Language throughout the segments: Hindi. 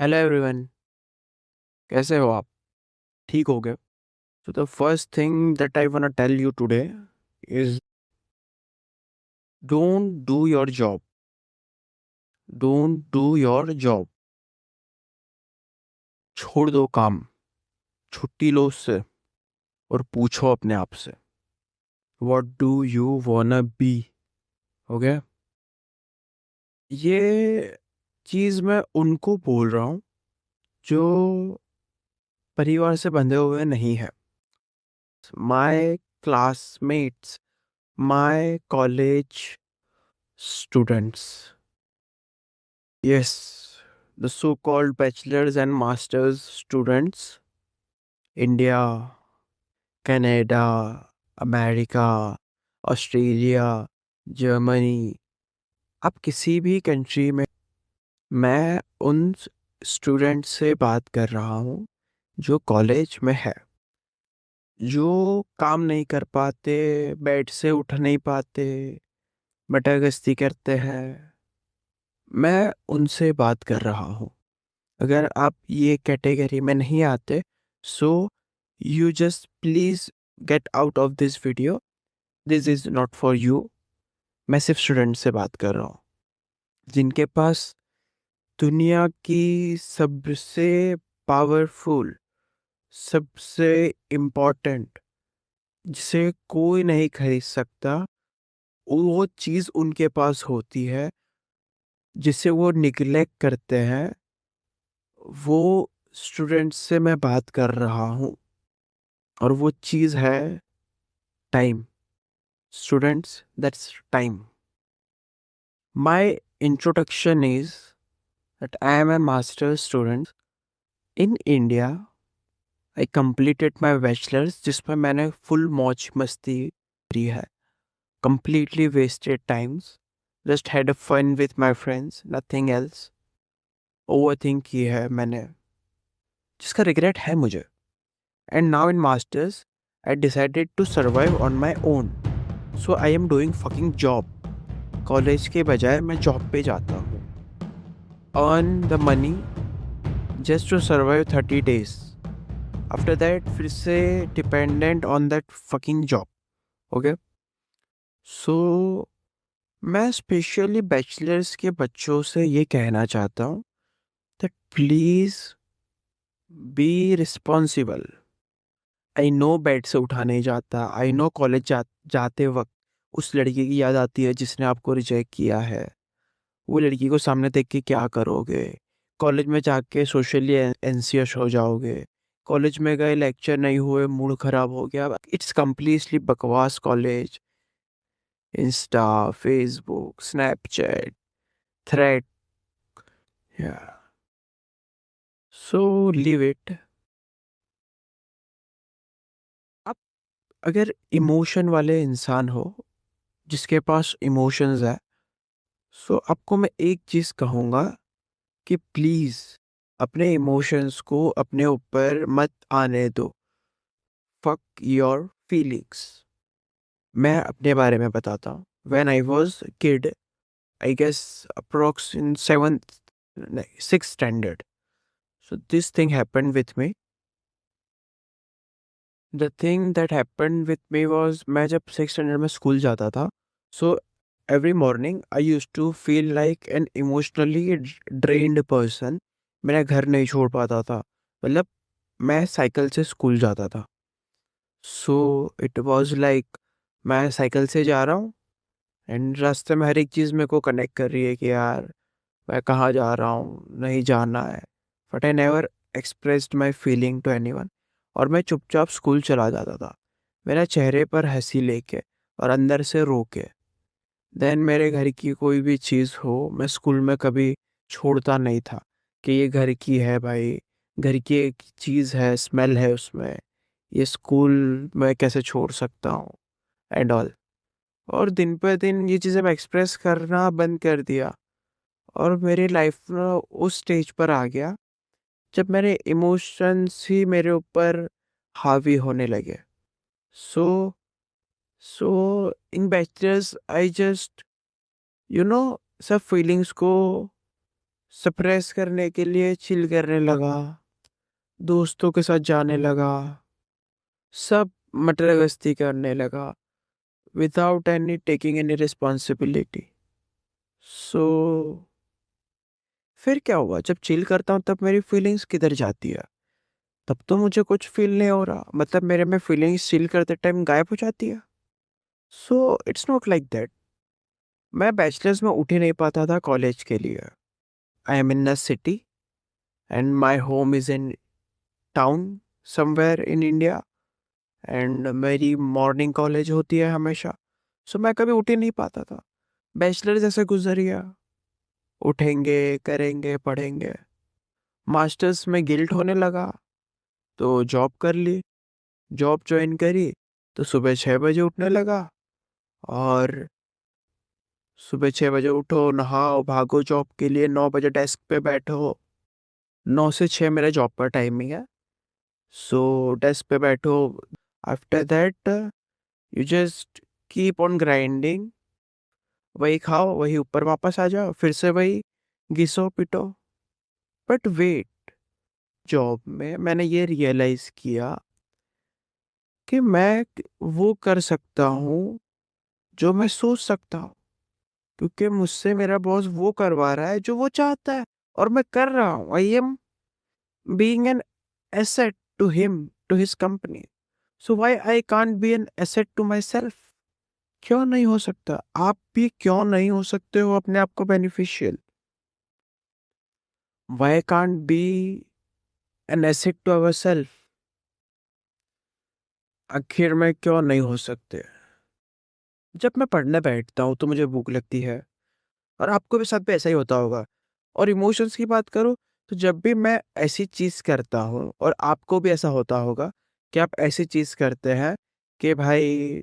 Hello everyone. कैसे हो आप? ठीक हो गए? So the first thing that I want to tell you today is don't do your job. Don't do your job. छोड़ दो काम, छुट्टी लो उससे और पूछो अपने आप से What do you wanna be? Okay? ये चीज़ मैं उनको बोल रहा हूँ जो परिवार से बंधे हुए नहीं है। My classmates, my college students. Yes, the so-called bachelor's and master's students, India, Canada, America, Australia, Germany, आप किसी भी कंट्री में, मैं उन स्टूडेंट से बात कर रहा हूँ जो कॉलेज में है, जो काम नहीं कर पाते, बेड से उठ नहीं पाते, मटागस्ती करते हैं। मैं उनसे बात कर रहा हूँ। अगर आप ये कैटेगरी में नहीं आते, so you just please get out of this video. This is not for you. मैं सिर्फ स्टूडेंट से बात कर रहा हूँ जिनके पास दुनिया की सबसे पावरफुल, सबसे इम्पोर्टेंट, जिसे कोई नहीं खरीद सकता, वो चीज़ उनके पास होती है जिसे वो निग्लेक्ट करते हैं। वो स्टूडेंट से मैं बात कर रहा हूँ और वो चीज़ है time. Students, that's time. My introduction is that I am a master's student in India. I completed my bachelor's जिसमें मैंने full मौज मस्ती करी है. Completely wasted times. Just had a fun with my friends, nothing else. Overthink की है मैंने, जिसका regret है मुझे. And now in masters, I decided to survive on my own. So I am doing fucking job. College के बजाय मैं जॉब पे जाता हूँ, earn the money just to survive 30 days. After that फिर से dependent on that fucking job. Okay? So मैं स्पेशली बैचलर्स के बच्चों से ये कहना चाहता हूँ that please be responsible. I know bed से उठा नहीं जाता, आई नो कॉलेज जाते वक्त उस लड़की की याद आती है जिसने आपको रिजेक्ट किया है। वो लड़की को सामने देख के क्या करोगे? कॉलेज में जाके सोशली एंसियस हो जाओगे। कॉलेज में गए, लेक्चर नहीं हुए, मूड खराब हो गया। इट्स कम्प्लीटली बकवास college. Insta, Facebook, Snapchat, thread, या सो लीव इट। आप अगर इमोशन वाले इंसान हो, जिसके पास इमोशंस है, सो आपको मैं एक चीज़ कहूँगा कि प्लीज़ अपने इमोशंस को अपने ऊपर मत आने दो। Fuck your feelings. मैं अपने बारे में बताता हूँ। When I was kid, I guess approx in seventh, six standard, so this thing happened with me. The thing that happened with me was, मैं जब सिक्स स्टैंडर्ड में स्कूल जाता था, so every morning I use to feel like an emotionally drained person. मेरा घर नहीं छोड़ पाता था, मतलब मैं साइकिल से स्कूल जाता था। सो इट वॉज लाइक मैं साइकिल से जा रहा हूँ एंड रास्ते में हर एक चीज़ मेरे को कनेक्ट कर रही है कि यार मैं कहाँ जा रहा हूँ, नहीं जाना है। But I never expressed my feeling to anyone. और मैं चुपचाप स्कूल चला जाता था, मेरा चेहरे पर हंसी लेके और अंदर से रो के। देन मेरे घर की कोई भी चीज़ हो, मैं स्कूल में कभी छोड़ता नहीं था कि ये घर की है भाई, घर की एक चीज़ है, स्मेल है उसमें, ये स्कूल में कैसे छोड़ सकता हूँ, एंड ऑल। और दिन पे दिन ये चीज़ें मैं एक्सप्रेस करना बंद कर दिया और मेरी लाइफ में उस स्टेज पर आ गया जब मेरे इमोशंस ही मेरे ऊपर हावी होने लगे। So so in bachelors I just, you know, सब फीलिंग्स को सप्रेस करने के लिए चिल करने लगा, दोस्तों के साथ जाने लगा, सब मटर गश्ती करने लगा without any taking any responsibility. So फिर क्या हुआ, जब चिल करता हूँ तब मेरी फीलिंग्स किधर जाती है? तब तो मुझे कुछ फील नहीं हो रहा, मतलब मेरे में फीलिंग्स चिल करते टाइम गायब हो जाती है। So it's not like that. मैं बैचलर्स में उठ ही नहीं पाता था कॉलेज के लिए। I am in a city and my home is in town somewhere in India, and मेरी मॉर्निंग कॉलेज होती है हमेशा। सो मैं कभी उठ ही नहीं पाता था। बैचलर जैसे गुजर गया, उठेंगे, करेंगे, पढ़ेंगे। मास्टर्स में गिल्ट होने लगा तो जॉब कर ली। जॉब ज्वाइन करी तो सुबह 6 बजे उठने लगा, और सुबह 6 बजे उठो, नहाओ, भागो जॉब के लिए, 9 बजे डेस्क पे बैठो। 9 से 6 मेरा जॉब का टाइमिंग है। सो डेस्क पे बैठो। After that you just keep on grinding. वही खाओ, वही ऊपर वापस आ जाओ, फिर से वही घिसो पिटो। बट वेट, जॉब में मैंने ये रियलाइज किया कि मैं वो कर सकता हूँ जो मैं सोच सकता हूँ, क्योंकि मुझसे मेरा बॉस वो करवा रहा है जो वो चाहता है, और मैं कर रहा हूँ। I am being an asset to him, to his company. So why I can't be an asset to myself? क्यों नहीं हो सकता? आप भी क्यों नहीं हो सकते हो अपने आप को beneficial? Why can't be an asset to our self? आखिर में क्यों नहीं हो सकते? जब मैं पढ़ने बैठता हूँ तो मुझे भूख लगती है, और आपको भी साथ पे ऐसा ही होता होगा। और इमोशंस की बात करूँ, तो जब भी मैं ऐसी चीज़ करता हूँ, और आपको भी ऐसा होता होगा कि आप ऐसी चीज़ करते हैं कि भाई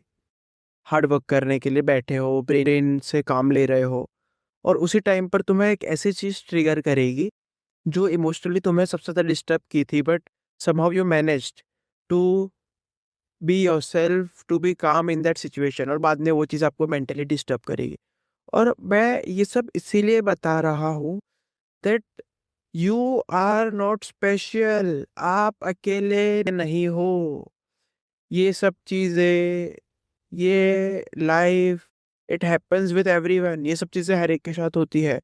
हार्ड वर्क करने के लिए बैठे हो, ब्रेन से काम ले रहे हो, और उसी टाइम पर तुम्हें एक ऐसी चीज़ ट्रिगर करेगी जो इमोशनली तुम्हें सबसे ज़्यादा डिस्टर्ब की थी, but somehow you managed to be yourself, to be calm in that situation, और बाद में वो चीज़ आपको मेंटली डिस्टर्ब करेगी। और मैं ये सब इसीलिए बता रहा हूँ that you are not special. आप अकेले नहीं हो। ये सब चीज़ें, ये life, it happens with everyone. ये सब चीज़ें हर एक के साथ होती है।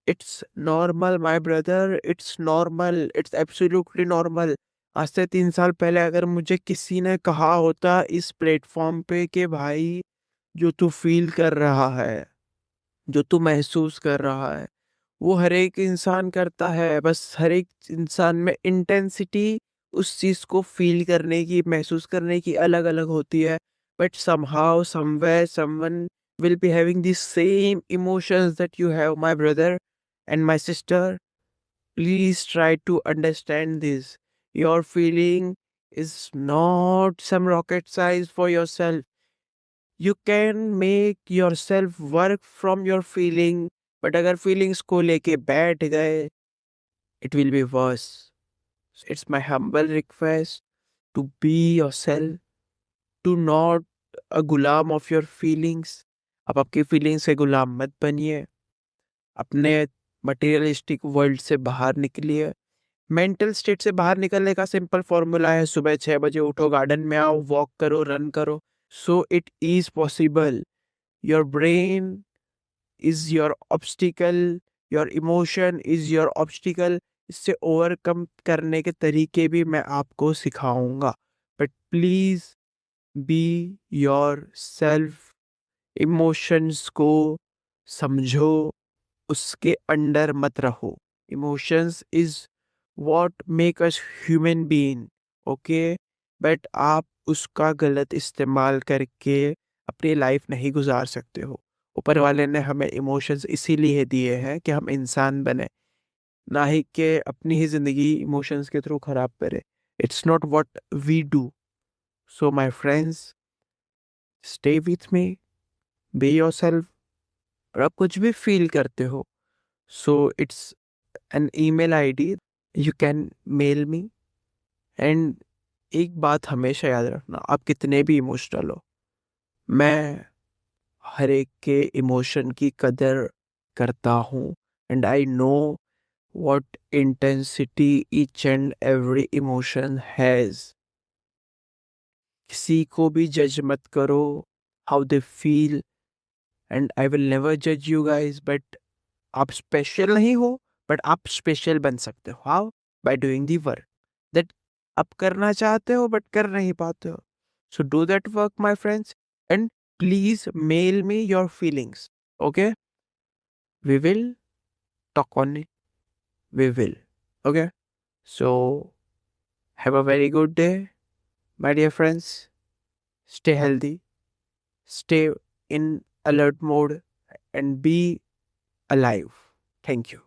It's normal my brother, it's normal, it's absolutely normal. आज से 3 साल पहले अगर मुझे किसी ने कहा होता इस प्लेटफॉर्म पे कि भाई, जो तू फील कर रहा है, जो तू महसूस कर रहा है, वो हर एक इंसान करता है। बस हर एक इंसान में इंटेंसिटी उस चीज़ को फील करने की, महसूस करने की अलग अलग होती है। But somehow somewhere someone will be having the same emotions that you have, my brother and my sister. Please try to understand this. Your feeling is not some rocket science for yourself. You can make yourself work from your feeling, but अगर feelings को लेके बैठ गए, it will be worse. It's my humble request to be yourself, to not a Ghulam of your feelings. आप आपकी फीलिंग्स के गुलाम मत बनिए। अपने मटेरियलिस्टिक वर्ल्ड से बाहर निकलिए। मेंटल स्टेट से बाहर निकलने का सिंपल फॉर्मूला है, सुबह 6 बजे उठो, गार्डन में आओ, वॉक करो, रन करो। So it is possible. Your brain is your obstacle, your emotion is your obstacle. इससे ओवरकम करने के तरीके भी मैं आपको सिखाऊंगा, but please be your self. Emotions को समझो, उसके अंडर मत रहो। Emotions is what make us human being, okay? But आप उसका गलत इस्तेमाल करके अपनी लाइफ नहीं गुजार सकते हो। ऊपर वाले ने हमें इमोशंस इसीलिए दिए हैं कि हम इंसान बने, ना ही कि अपनी ही जिंदगी इमोशंस के थ्रू खराब करें। It's not what we do. So my friends, stay with me, be yourself. और आप कुछ भी फील करते हो, so it's an email ID, you can mail me. And एक बात हमेशा याद रखना, आप कितने भी इमोशनल हो, मैं हर एक के इमोशन की कदर करता हूँ, and I know what intensity each and every emotion has. किसी को भी जज मत करो how they feel, and I will never judge you guys, but आप स्पेशल नहीं हो, बट आप स्पेशल बन सकते हो. How? By doing the work that आप करना चाहते हो बट कर नहीं पाते हो. So do that work my friends, and please mail me your feelings. Okay, we will talk on it. We will. Okay, so have a very good day my dear friends. Stay healthy, stay in alert mode, and be alive. Thank you.